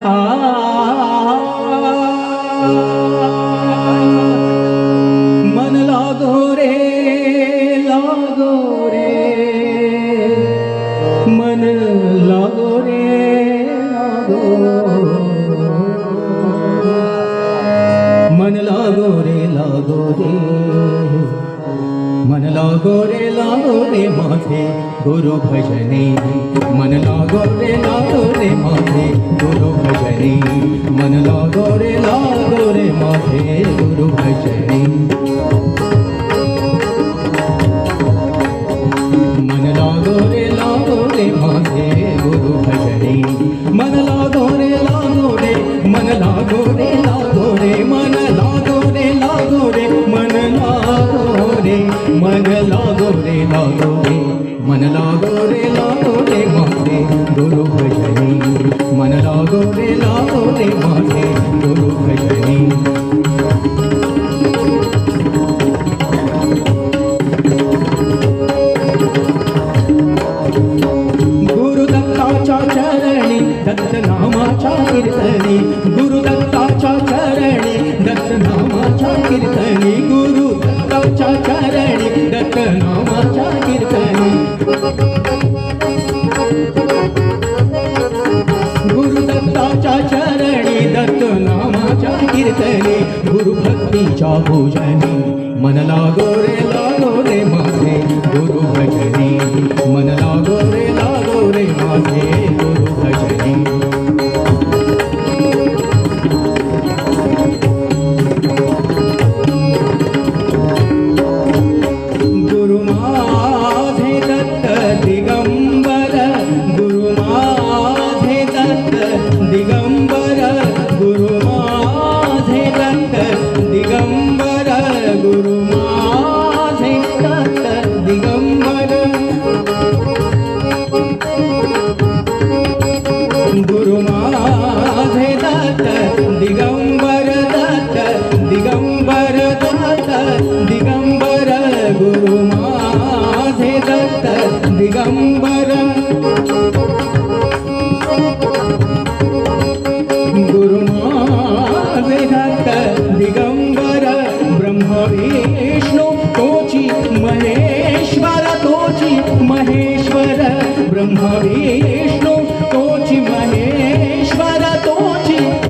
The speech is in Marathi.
मन लागो रे लागो रे मन लागो रे लागो मन लागो रे लागो रे मन लागो रे माझे गुरु भजने मन लागो रे माझे गुरु भजने मन लागो रे माझे गुरु भजने मन लागो रे माझे गुरु भजने मन लागो रे मन लागो रे मन लागो रे मन लागो रे मन लागो रे मन लागो रे माझे गुरु भजने मन लागो रे माझे गुरु भजने गुरुदत्ताच्या चरणी दत्तनामाच्या कीर्तनी गुरुदत्ताच्या चरणी दत्तनामाच्या कीर्तनी गुरुदत्ताच्या चरणी दत्तनामाच्या कीर्तनी गुरुदत्ताच्या चरणी दत्तनामाच्या कीर्तनी गुरुभक्तीच्या पूजनी मन लागो रे माझे गुरु भजनी मन लागो रे माझे गुरु भजनी गुरु माझे दत्त दिगंबर गुरु माझे दत्त दिगंबर गुरु माझे दत्त दिगंबर गुरु माझे दत्त दिगंबर गुरु माझे दत्त दिगंबर दत्त दिगंबर गुरु माझे दत्त दिगंबर गुरु माझे दत्त दिगंबर ब्रह्म विष्णु तोची महेश्वर ब्रह्म विष्णु